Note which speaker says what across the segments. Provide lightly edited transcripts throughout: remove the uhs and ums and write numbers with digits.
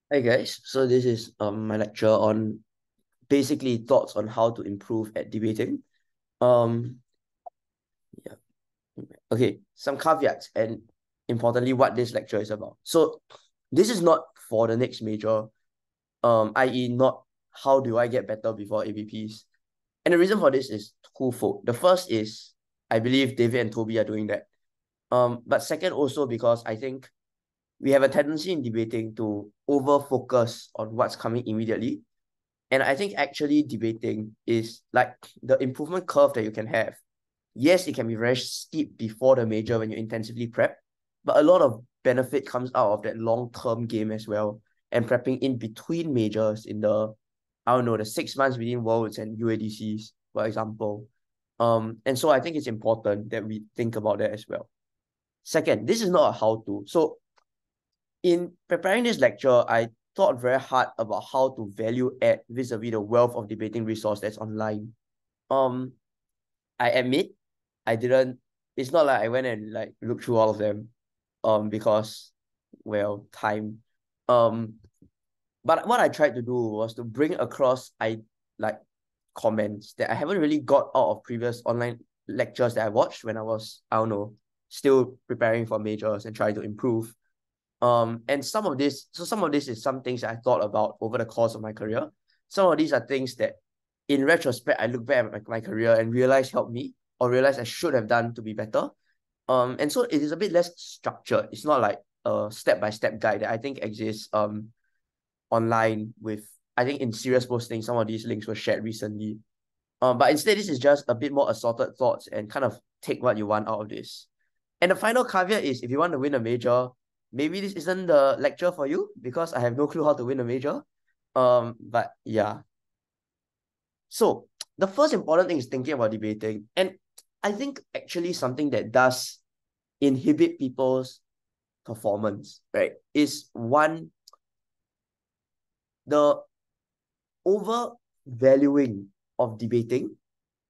Speaker 1: Hi guys, so this is my lecture on basically thoughts on how to improve at debating. Um yeah. Okay, some caveats and importantly what this lecture is about. So this is not for the next major, i.e. not how do I get better before ABPs. And the reason for this is twofold. The first is I believe David and Toby are doing that. But second also because I think we have a tendency in debating to over focus on what's coming immediately. And I think actually debating is like the improvement curve that you can have. Yes, it can be very steep before the major when you intensively prep, but a lot of benefit comes out of that long-term game as well. And prepping in between majors in the, I don't know, the 6 months between Worlds and UADCs, for example. And so I think it's important that we think about that as well. Second, this is not a how-to. So in preparing this lecture, I thought very hard about how to value add vis-a-vis the wealth of debating resource that's online. Um, I admit I didn't. It's not like I went and like looked through all of them, because well, time. Um, but what I tried to do was to bring across like comments that I haven't really got out of previous online lectures that I watched when I was, I don't know, still preparing for majors and trying to improve. And some of this is some things I thought about over the course of my career. Some of these are things that, in retrospect, I look back at my career and realize helped me or realize I should have done to be better. And so it is a bit less structured. It's not like a step-by-step guide that I think exists online with, I think in serious posting, some of these links were shared recently. But instead, this is just a bit more assorted thoughts and kind of take what you want out of this. And the final caveat is if you want to win a major, maybe this isn't the lecture for you because I have no clue how to win a major. But yeah. So the first important thing is thinking about debating. And I think actually something that does inhibit people's performance, right, is one, the overvaluing of debating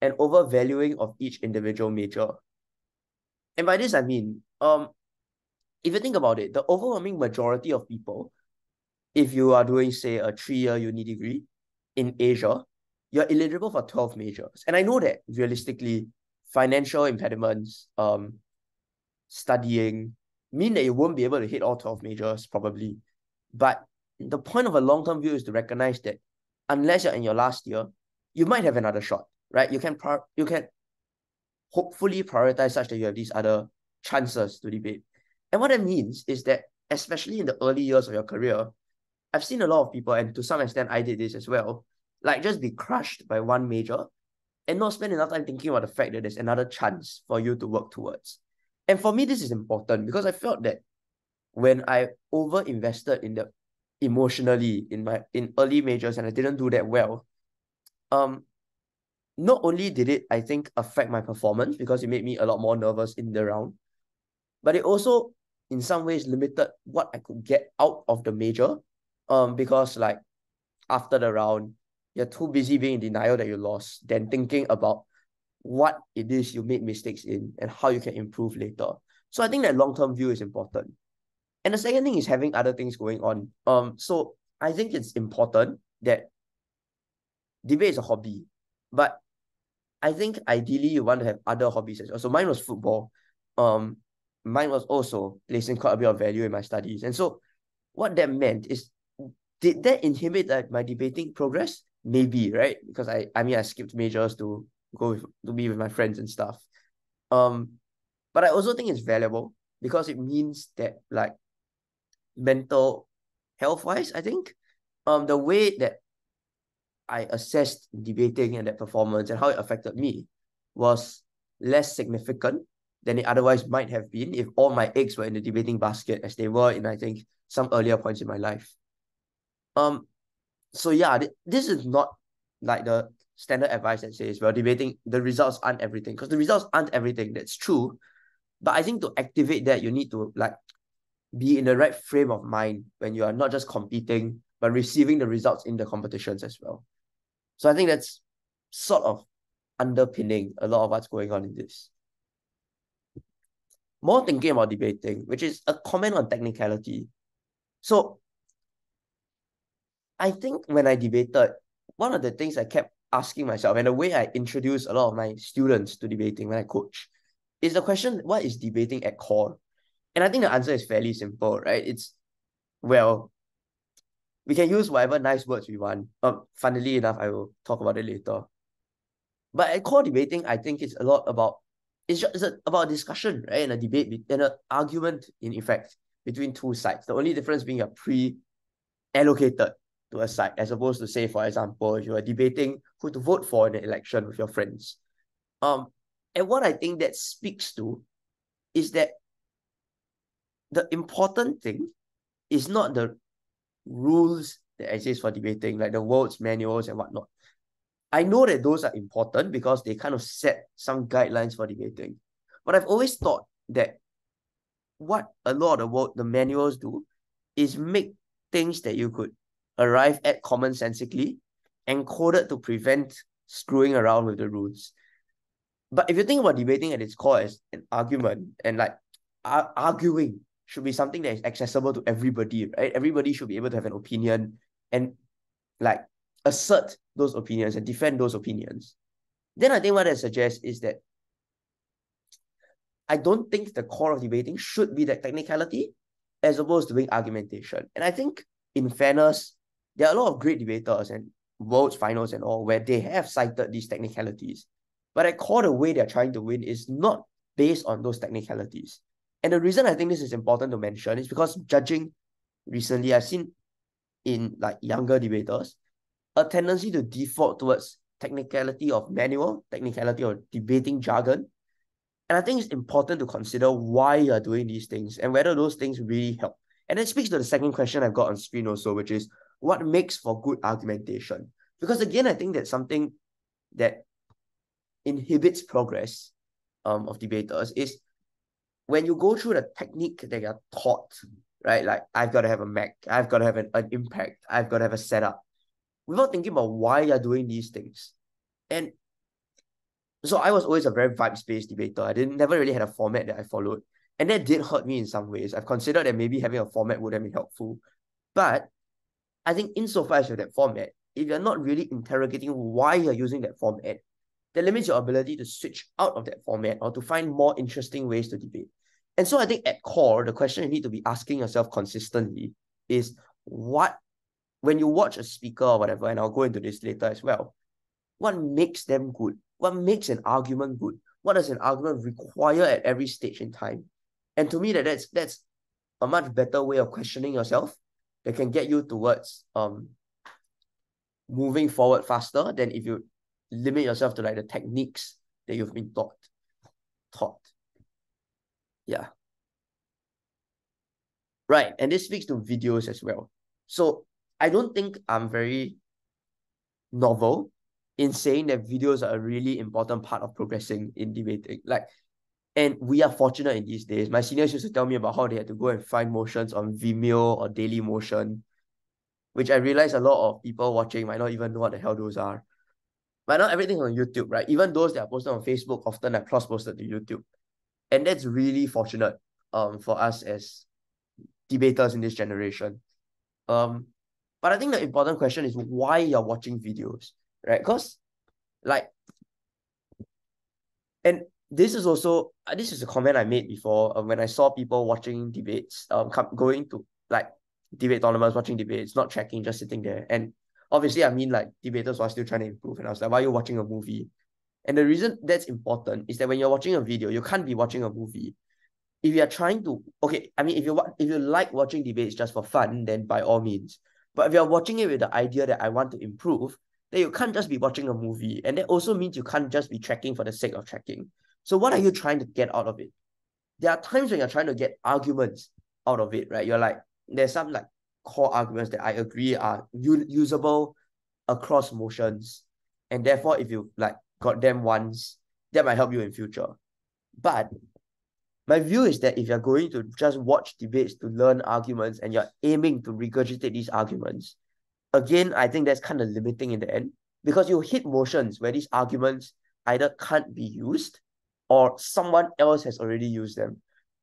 Speaker 1: and overvaluing of each individual major. And by this I mean, if you think about it, the overwhelming majority of people, if you are doing, say, a 3-year uni degree in Asia, you're eligible for 12 majors. And I know that realistically, financial impediments, studying, mean that you won't be able to hit all 12 majors, probably. But the point of a long-term view is to recognize that unless you're in your last year, you might have another shot, right? You can hopefully prioritize such that you have these other chances to debate. And what that means is that, especially in the early years of your career, I've seen a lot of people, and to some extent I did this as well, like just be crushed by one major and not spend enough time thinking about the fact that there's another chance for you to work towards. And for me, this is important because I felt that when I over invested in the emotionally in early majors and I didn't do that well, um, not only did it, I think, affect my performance because it made me a lot more nervous in the round, but it also in some ways limited what I could get out of the major. Because like after the round, you're too busy being in denial that you lost than thinking about what it is you made mistakes in and how you can improve later. So I think that long-term view is important. And the second thing is having other things going on. So I think it's important that debate is a hobby, but I think ideally you want to have other hobbies as well. So mine was football. Um, Mine was also placing quite a bit of value in my studies. And so what that meant is, did that inhibit my debating progress? Maybe, right? Because I mean I skipped majors to be with my friends and stuff. Um, but I also think it's valuable because it means that like mental health wise, I think the way that I assessed debating and that performance and how it affected me was less significant than it otherwise might have been if all my eggs were in the debating basket as they were in, I think, some earlier points in my life. Um, so yeah, this is not like the standard advice that says, well, debating, the results aren't everything, because the results aren't everything. That's true. But I think to activate that, you need to like be in the right frame of mind when you are not just competing, but receiving the results in the competitions as well. So I think that's sort of underpinning a lot of what's going on in this. More thinking about debating, which is a comment on technicality. So I think when I debated, one of the things I kept asking myself, and the way I introduce a lot of my students to debating when I coach, is the question, what is debating at core? And I think the answer is fairly simple, right? It's, well, we can use whatever nice words we want. Funnily enough, I will talk about it later. But at core debating, I think it's a lot about, it's about a discussion, right? And a debate and an argument, in effect, between two sides. The only difference being a allocated to a side, as opposed to, say, for example, if you are debating who to vote for in an election with your friends. And what I think that speaks to is that the important thing is not the rules that exist for debating, like the world's manuals and whatnot. I know that those are important because they kind of set some guidelines for debating. But I've always thought that what a lot of the manuals do is make things that you could arrive at commonsensically encoded to prevent screwing around with the rules. But if you think about debating at its core as an argument, and like arguing should be something that is accessible to everybody, right? Everybody should be able to have an opinion and like assert those opinions and defend those opinions. Then I think what I suggest is that I don't think the core of debating should be that technicality as opposed to being argumentation. And I think, in fairness, there are a lot of great debaters and world's finals and all where they have cited these technicalities. But at core, the way they're trying to win is not based on those technicalities. And the reason I think this is important to mention is because judging recently, I've seen in like younger debaters a tendency to default towards technicality of manual, technicality of debating jargon. And I think it's important to consider why you're doing these things and whether those things really help. And it speaks to the second question I've got on screen also, which is what makes for good argumentation? Because again, I think that's something that inhibits progress of debaters is when you go through the technique that you're taught, right? Like, I've got to have a Mac, I've got to have an impact, I've got to have a setup, without thinking about why you're doing these things. And so I was always a very vibes-based debater. I never really had a format that I followed. And that did hurt me in some ways. I've considered that maybe having a format would have been helpful. But I think insofar as you have that format, if you're not really interrogating why you're using that format, that limits your ability to switch out of that format or to find more interesting ways to debate. And so I think at core, the question you need to be asking yourself consistently is what, when you watch a speaker or whatever, and I'll go into this later as well, what makes them good? What makes an argument good? What does an argument require at every stage in time? And to me, that's a much better way of questioning yourself that can get you towards moving forward faster than if you limit yourself to like the techniques that you've been taught. Yeah. Right. And this speaks to videos as well. So I don't think I'm very novel in saying that videos are a really important part of progressing in debating. Like, and we are fortunate in these days. My seniors used to tell me about how they had to go and find motions on Vimeo or Daily Motion, which I realize a lot of people watching might not even know what the hell those are. But not everything on YouTube, right? Even those that are posted on Facebook often are cross-posted to YouTube. And that's really fortunate for us as debaters in this generation. But I think the important question is why you're watching videos, right? Because like, and this is also, this is a comment I made before when I saw people watching debates, going to like debate tournaments, watching debates, not checking, just sitting there. And obviously, I mean, like, debaters are still trying to improve. And I was like, why are you watching a movie? And the reason that's important is that when you're watching a video, you can't be watching a movie. If you're trying to, okay, I mean, if you like watching debates just for fun, then by all means. But if you're watching it with the idea that I want to improve, then you can't just be watching a movie. And that also means you can't just be tracking for the sake of tracking. So what are you trying to get out of it? There are times when you're trying to get arguments out of it, right? You're like, there's some like core arguments that I agree are usable across motions. And therefore, if you like got them once, that might help you in future. But my view is that if you're going to just watch debates to learn arguments and you're aiming to regurgitate these arguments, again, I think that's kind of limiting in the end because you hit motions where these arguments either can't be used or someone else has already used them,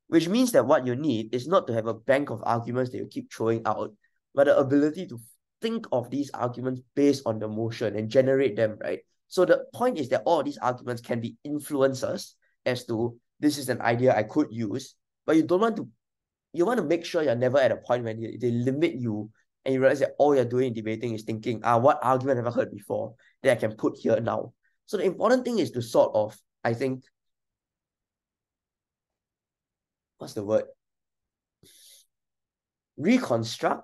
Speaker 1: which means that what you need is not to have a bank of arguments that you keep throwing out, but the ability to think of these arguments based on the motion and generate them, right? So the point is that all these arguments can be influencers as to this is an idea I could use, but you want to make sure you're never at a point when they limit you and you realize that all you're doing in debating is thinking, what argument have I heard before that I can put here now? So the important thing is to sort of, I think, what's the word? Reconstruct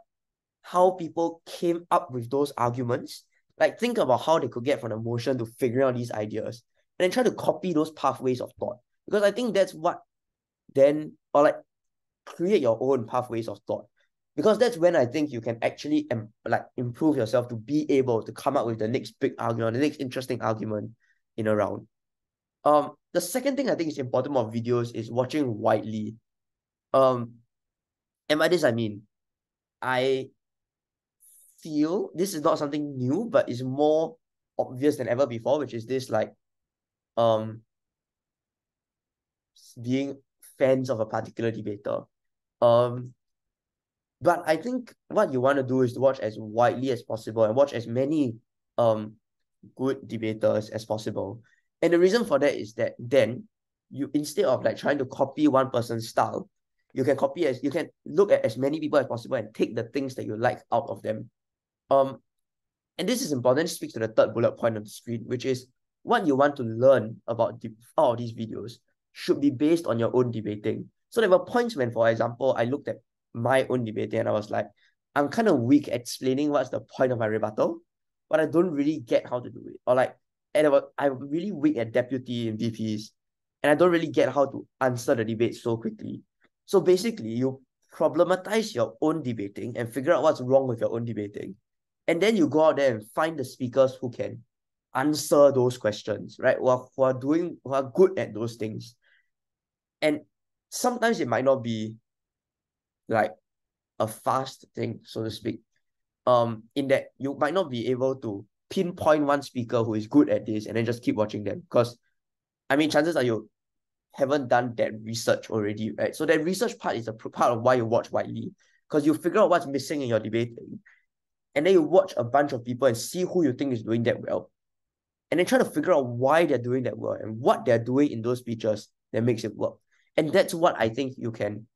Speaker 1: how people came up with those arguments. Like, think about how they could get from the motion to figuring out these ideas and then try to copy those pathways of thought. Because I think that's what then, or like, create your own pathways of thought. Because that's when I think you can actually improve yourself to be able to come up with the next big argument, the next interesting argument in a round. The second thing I think is important about videos is watching widely. And by this I mean, I feel this is not something new, but it's more obvious than ever before, which is this being fans of a particular debater. But I think what you want to do is to watch as widely as possible and watch as many good debaters as possible. And the reason for that is that then you, instead of like trying to copy one person's style, you can look at as many people as possible and take the things that you like out of them. And this is important. This speaks to the third bullet point on the screen, which is what you want to learn about all of these videos should be based on your own debating. So there were points when, for example, I looked at my own debating and I was like, I'm kind of weak at explaining what's the point of my rebuttal, but I don't really get how to do it. Or like, I'm really weak at deputy and VPs, and I don't really get how to answer the debate so quickly. So basically, you problematize your own debating and figure out what's wrong with your own debating. And then you go out there and find the speakers who can answer those questions, right? Who are good at those things. And sometimes it might not be like a fast thing, so to speak. In that you might not be able to pinpoint one speaker who is good at this and then just keep watching them. Because I mean, chances are you haven't done that research already, right? So that research part is a part of why you watch widely. Because you figure out what's missing in your debating. And then you watch a bunch of people and see who you think is doing that well. And then try to figure out why they're doing that well and what they're doing in those speeches that makes it work. And that's what I think you can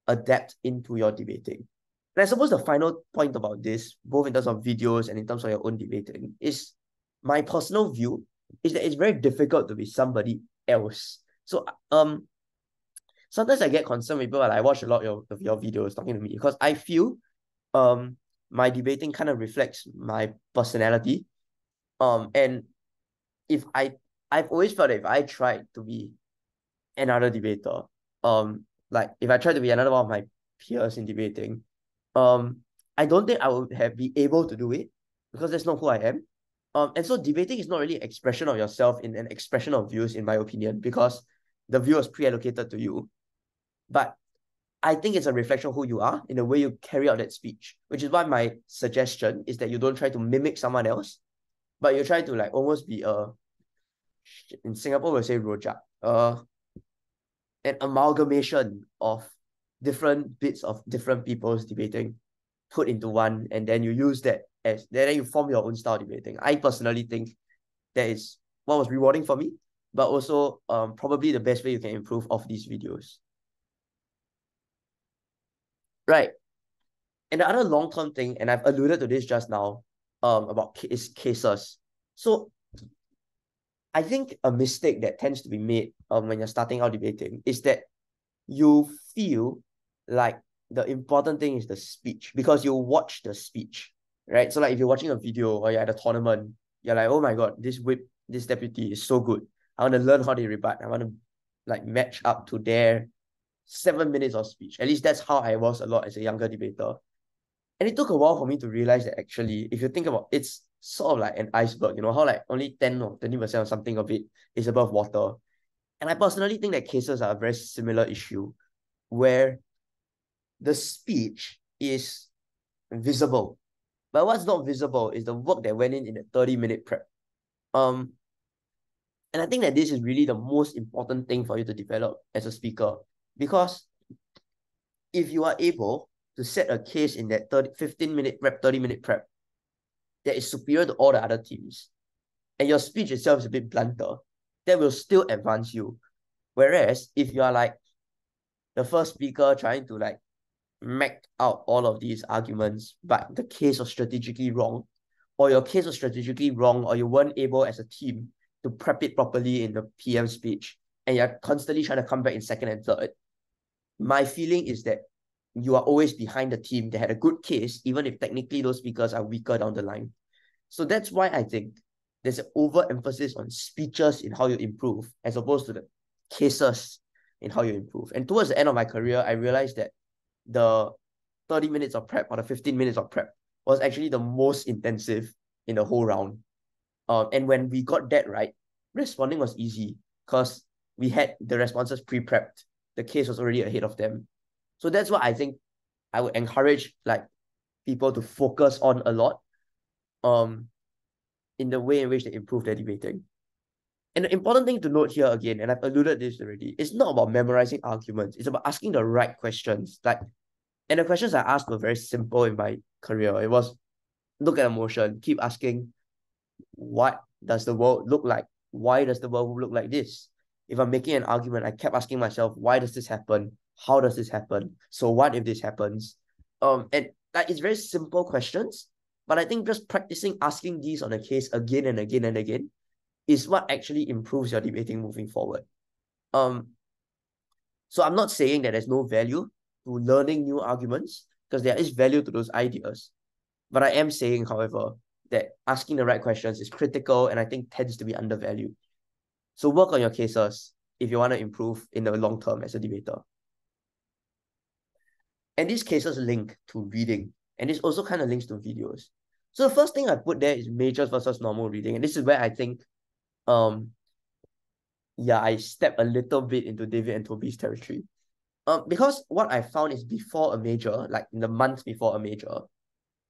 Speaker 1: adapt into your debating. And I suppose the final point about this, both in terms of videos and in terms of your own debating, is my personal view is that it's very difficult to be somebody else. So sometimes I get concerned with people when I watch a lot of your videos talking to me because I feel my debating kind of reflects my personality. And if I've always felt that if I tried to be another debater, like if I tried to be another one of my peers in debating, I don't think I would be able to do it because that's not who I am. And so debating is not really an expression of yourself in an expression of views, in my opinion, because the view is pre-allocated to you. But I think it's a reflection of who you are in the way you carry out that speech, which is why my suggestion is that you don't try to mimic someone else, but you try to like almost be in Singapore we'll say rojak, an amalgamation of different bits of different people's debating put into one, and then you use that then you form your own style debating. I personally think that is what was rewarding for me, but also probably the best way you can improve off these videos. Right. And the other long-term thing, and I've alluded to this just now, about cases. So I think a mistake that tends to be made when you're starting out debating is that you feel like the important thing is the speech because you watch the speech, right? So like if you're watching a video or you're at a tournament, you're like, oh my God, this deputy is so good. I want to learn how they rebut. I want to like match up to their 7 minutes of speech. At least that's how I was a lot as a younger debater. And it took a while for me to realize that actually, if you think about it, it's sort of like an iceberg, how like only 10 or 20% or something of it is above water. And I personally think that cases are a very similar issue where the speech is visible. But what's not visible is the work that went in a 30-minute prep. And I think that this is really the most important thing for you to develop as a speaker. Because if you are able to set a case in that 15-minute prep, 30-minute prep, that is superior to all the other teams, and your speech itself is a bit blunter, that will still advance you. Whereas if you are like the first speaker trying to like make out all of these arguments, but the case was strategically wrong, or your case was strategically wrong, or you weren't able as a team to prep it properly in the PM speech, and you're constantly trying to come back in second and third, my feeling is that you are always behind the team that had a good case, even if technically those speakers are weaker down the line. So that's why I think there's an overemphasis on speeches in how you improve, as opposed to the cases in how you improve. And towards the end of my career, I realized that the 30 minutes of prep or the 15 minutes of prep was actually the most intensive in the whole round. And when we got that right, responding was easy because we had the responses pre-prepped. The case was already ahead of them. So that's what I think I would encourage like people to focus on a lot in the way in which they improve their debating. And the important thing to note here again, and I've alluded this already, it's not about memorizing arguments. It's about asking the right questions. And the questions I asked were very simple in my career. It was look at emotion, keep asking, what does the world look like? Why does the world look like this? If I'm making an argument, I kept asking myself, why does this happen? How does this happen? So what if this happens? And like it's very simple questions, but I think just practicing asking these on a case again and again and again is what actually improves your debating moving forward. So I'm not saying that there's no value to learning new arguments, because there is value to those ideas. But I am saying, however, that asking the right questions is critical and I think tends to be undervalued. So work on your cases if you want to improve in the long term as a debater. And these cases link to reading, and this also kind of links to videos. So the first thing I put there is majors versus normal reading, and this is where I think I step a little bit into David and Toby's territory. Because what I found is before a major, like in the month before a major,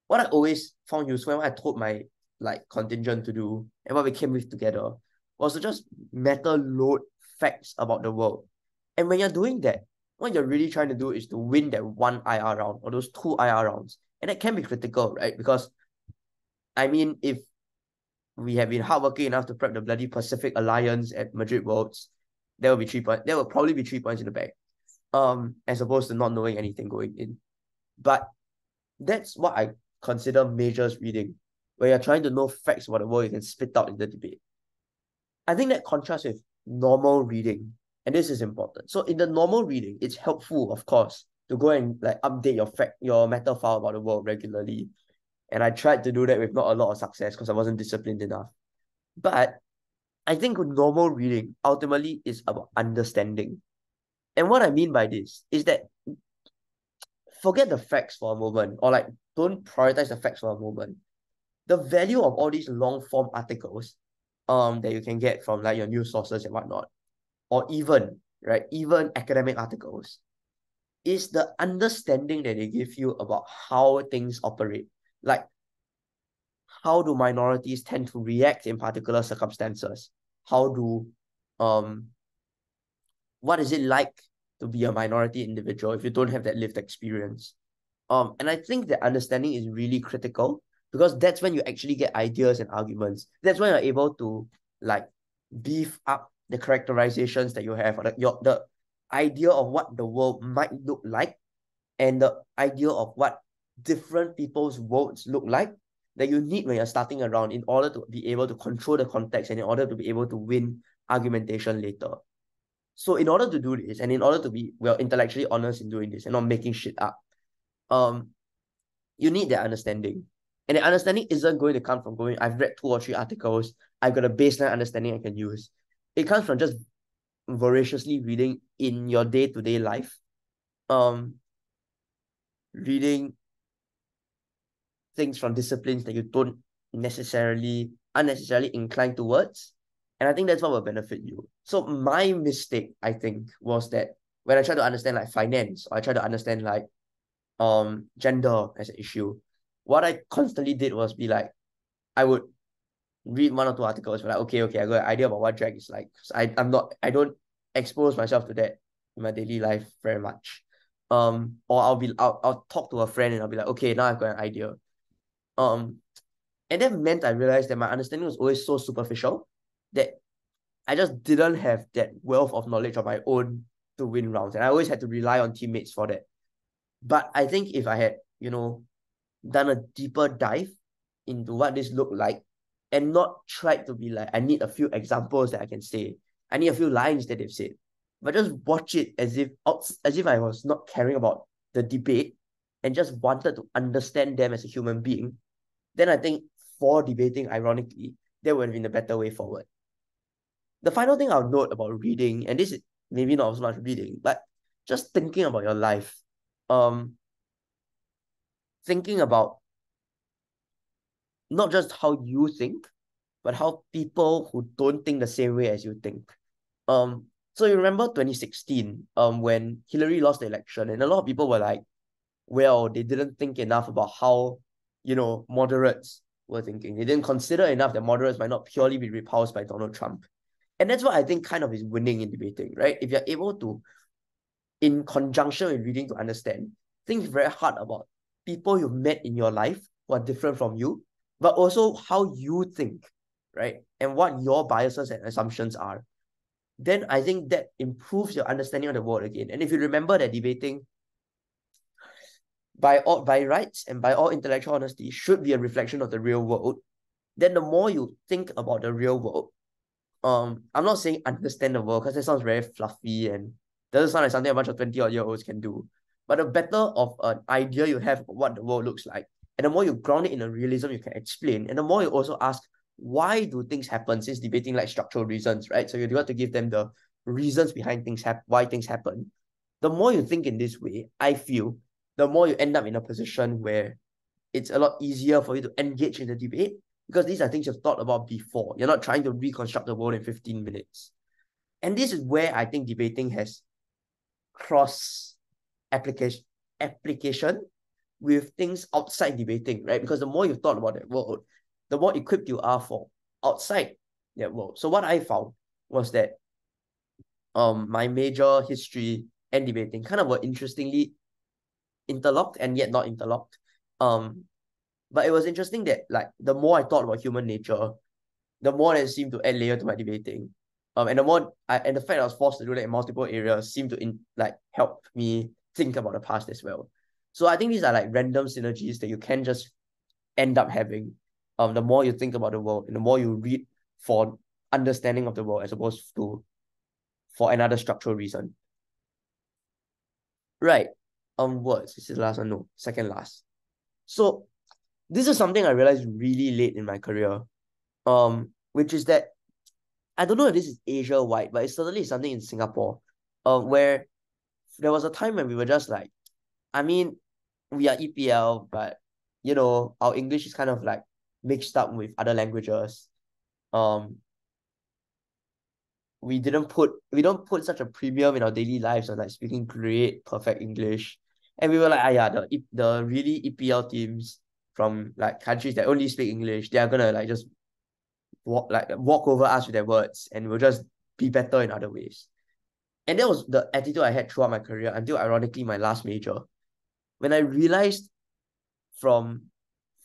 Speaker 1: what I always found useful and what I told my like contingent to do and what we came with together was to just meta load facts about the world. And when you're doing that, what you're really trying to do is to win that one IR round or those two IR rounds. And that can be critical, right? Because I mean, if we have been hardworking enough to prep the bloody Pacific Alliance at Madrid Worlds, there will be 3 points. There will probably be 3 points in the bag. As opposed to not knowing anything going in. But that's what I consider majors reading, where you're trying to know facts about the world you can spit out in the debate. I think that contrasts with normal reading, and this is important. So in the normal reading, it's helpful, of course, to go and like update your meta file about the world regularly. And I tried to do that with not a lot of success because I wasn't disciplined enough. But I think normal reading ultimately is about understanding. And what I mean by this is that forget the facts for a moment, or like don't prioritize the facts for a moment. The value of all these long form articles that you can get from like your news sources and whatnot, or even academic articles, is the understanding that they give you about how things operate. Like, how do minorities tend to react in particular circumstances? What is it like to be a minority individual if you don't have that lived experience? And I think that understanding is really critical, because that's when you actually get ideas and arguments. That's when you're able to like beef up the characterizations that you have, or the idea of what the world might look like, and the idea of what different people's worlds look like, that you need when you're starting around in order to be able to control the context and in order to be able to win argumentation later. So in order to do this, and in order to be intellectually honest in doing this and not making shit up, you need that understanding. And the understanding isn't going to come from going, I've read 2 or 3 articles, I've got a baseline understanding I can use. It comes from just voraciously reading in your day-to-day life. Reading things from disciplines that you don't unnecessarily inclined towards. And I think that's what will benefit you. So my mistake, I think, was that when I try to understand like finance, or I try to understand like gender as an issue, what I constantly did was be like, I would read 1 or 2 articles, but like, okay, I got an idea about what drag is like. So I don't expose myself to that in my daily life very much. Or I'll talk to a friend and I'll be like, okay, now I've got an idea. And And that meant I realized that my understanding was always so superficial that I just didn't have that wealth of knowledge of my own to win rounds. And I always had to rely on teammates for that. But I think if I had, done a deeper dive into what this looked like and not tried to be like, I need a few examples that I can say. I need a few lines that they've said. But just watch it as if I was not caring about the debate and just wanted to understand them as a human being, then I think for debating, ironically, that would have been a better way forward. The final thing I'll note about reading, and this is maybe not as much reading, but just thinking about your life, thinking about not just how you think, but how people who don't think the same way as you think. So you remember 2016, when Hillary lost the election, and a lot of people were like, well, they didn't think enough about how, moderates were thinking. They didn't consider enough that moderates might not purely be repulsed by Donald Trump. And that's what I think kind of is winning in debating, right? If you're able to, in conjunction with reading to understand, think very hard about people you've met in your life who are different from you, but also how you think, right? And what your biases and assumptions are. Then I think that improves your understanding of the world again. And if you remember that debating by rights and by all intellectual honesty should be a reflection of the real world, then the more you think about the real world, I'm not saying understand the world because that sounds very fluffy and doesn't sound like something a bunch of 20-odd-year-olds can do. But the better of an idea you have of what the world looks like, and the more you ground it in a realism you can explain, and the more you also ask, why do things happen, since debating like structural reasons, right? So you got to give them the reasons behind why things happen. The more you think in this way, I feel, the more you end up in a position where it's a lot easier for you to engage in the debate because these are things you've thought about before. You're not trying to reconstruct the world in 15 minutes. And this is where I think debating has cross application with things outside debating, right? Because the more you've thought about that world, the more equipped you are for outside that world. So what I found was that my major, history and debating, kind of were interestingly interlocked and yet not interlocked. But it was interesting that like the more I thought about human nature, the more it seemed to add layer to my debating. And the fact I was forced to do that in multiple areas seemed to help me think about the past as well. So I think these are like random synergies that you can just end up having. The more you think about the world and the more you read for understanding of the world as opposed to for another structural reason. Right. Words. This is the last one. No, second last. So this is something I realized really late in my career. Which is that I don't know if this is Asia wide, but it's certainly something in Singapore, where there was a time when we were just like, I mean, we are EPL, but our English is kind of like mixed up with other languages. We don't put such a premium in our daily lives on like speaking great, perfect English. And we were like, yeah, the really EPL teams from like countries that only speak English, they are gonna like just walk over us with their words and we'll just be better in other ways. And that was the attitude I had throughout my career until ironically my last major. When I realized from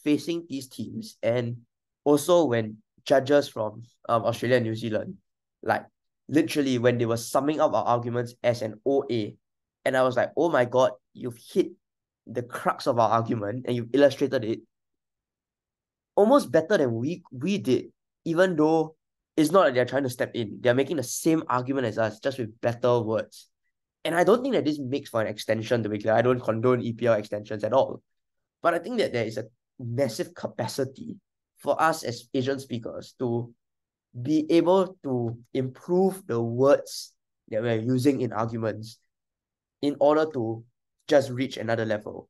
Speaker 1: facing these teams and also when judges from Australia and New Zealand, like literally when they were summing up our arguments as an OA, and I was like, oh my God, you've hit the crux of our argument and you've illustrated it almost better than we did, even though it's not that they're trying to step in. They're making the same argument as us, just with better words. And I don't think that this makes for an extension, to be clear. I don't condone EPL extensions at all. But I think that there is a massive capacity for us as Asian speakers to be able to improve the words that we're using in arguments in order to just reach another level.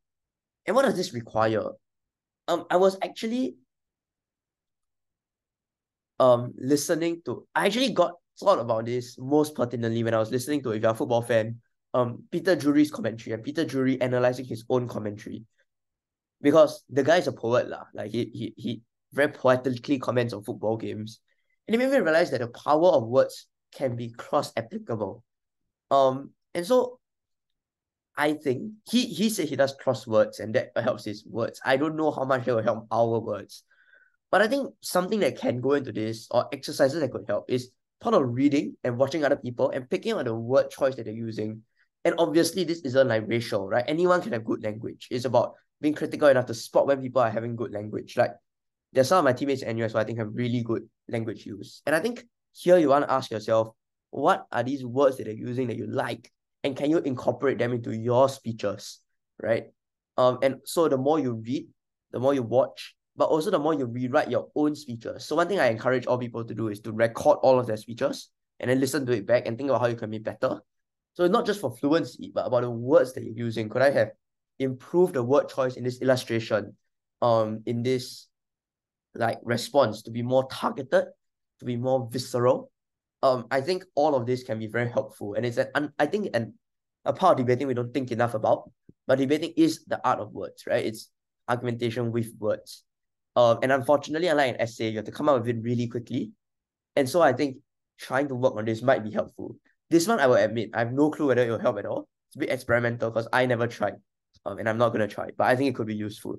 Speaker 1: And what does this require? I was actually listening to, I actually got thought about this most pertinently when I was listening to, if you're a football fan, Peter Drury's commentary, and Peter Drury analyzing his own commentary, because the guy is a poet lah. Like he very poetically comments on football games, and it made me realize that the power of words can be cross applicable. And so I think he said he does crosswords and that helps his words. I don't know how much that will help our words, But I think something that can go into this or exercises that could help is part of reading and watching other people and picking out the word choice that they're using. And obviously, this isn't like racial, right? Anyone can have good language. It's about being critical enough to spot when people are having good language. Like there's some of my teammates at NUS who I think have really good language use. And I think here you want to ask yourself, what are these words that they're using that you like? And can you incorporate them into your speeches, right? And so the more you read, the more you watch, but also the more you rewrite your own speeches. So one thing I encourage all people to do is to record all of their speeches and then listen to it back and think about how you can be better. So not just for fluency, but about the words that you're using. Could I have improved the word choice in this illustration, in this like response to be more targeted, to be more visceral? I think all of this can be very helpful, and it's I think a part of debating we don't think enough about, but debating is the art of words, right? It's argumentation with words. And unfortunately, unlike an essay, you have to come up with it really quickly. And so I think trying to work on this might be helpful. This one, I will admit, I have no clue whether it will help at all. It's a bit experimental because I never tried, and I'm not going to try, but I think it could be useful.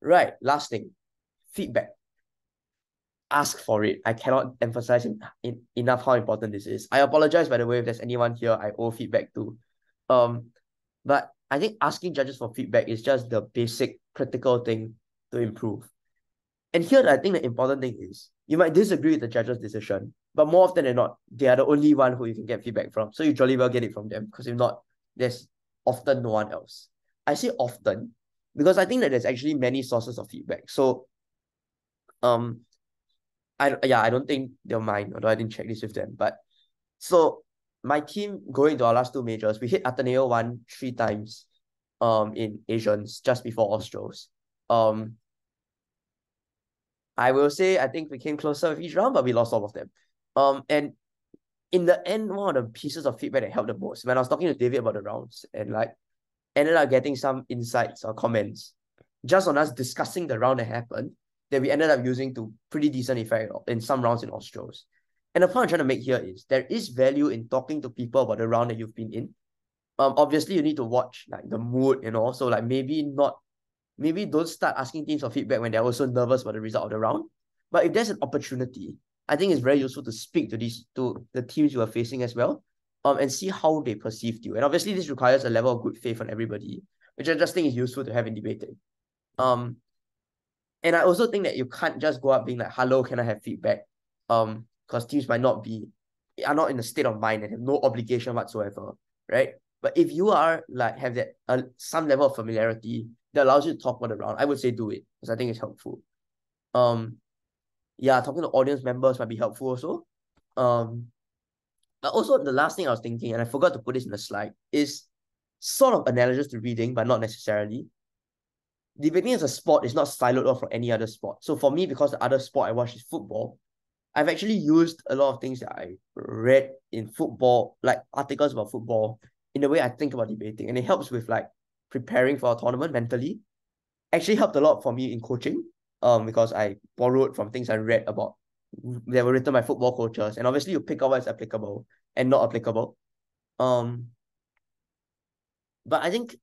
Speaker 1: Right, last thing, feedback. Ask for it. I cannot emphasize enough how important this is. I apologize, by the way, if there's anyone here I owe feedback to. But I think asking judges for feedback is just the basic critical thing to improve. And here, I think the important thing is you might disagree with the judge's decision, but more often than not, they are the only one who you can get feedback from. So you jolly well get it from them, because if not, there's often no one else. I say often because I think that there's actually many sources of feedback. So, I don't think they'll mind, although I didn't check this with them. But so my team going to our last two majors, we hit Ateneo 3 times in Asians just before Australs. I will say I think we came closer with each round, but we lost all of them. And in the end, one of the pieces of feedback that helped the most, when I was talking to David about the rounds and like ended up getting some insights or comments just on us discussing the round that happened, that we ended up using to pretty decent effect in some rounds in Australs. And the point I'm trying to make here is there is value in talking to people about the round that you've been in. Obviously you need to watch like the mood and also like maybe don't start asking teams for feedback when they're also nervous about the result of the round. But if there's an opportunity, I think it's very useful to speak to the teams you are facing as well, and see how they perceived you. And obviously this requires a level of good faith on everybody, which I just think is useful to have in debating. And I also think that you can't just go up being like, hello, can I have feedback? Because teams are not in a state of mind and have no obligation whatsoever, right? But if you are like have that some level of familiarity that allows you to talk about the round, I would say do it because I think it's helpful. Yeah, talking to audience members might be helpful also. But also the last thing I was thinking, and I forgot to put this in the slide, is sort of analogous to reading, but not necessarily. Debating as a sport is not siloed off from any other sport. So for me, because the other sport I watch is football, I've actually used a lot of things that I read in football, like articles about football, in the way I think about debating. And it helps with like preparing for a tournament mentally. Actually helped a lot for me in coaching, because I borrowed from things I read about that were written by football coaches. And obviously you pick out what's applicable and not applicable. But I think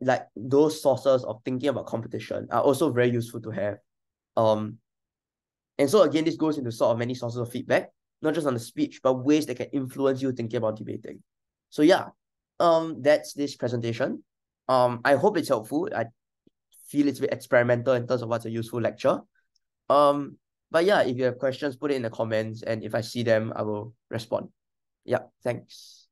Speaker 1: like those sources of thinking about competition are also very useful to have. And so again, this goes into sort of many sources of feedback, not just on the speech, but ways that can influence you thinking about debating. So yeah, that's this presentation. I hope it's helpful. I feel it's a bit experimental in terms of what's a useful lecture. But yeah, if you have questions, put it in the comments, and if I see them, I will respond. Yeah, thanks.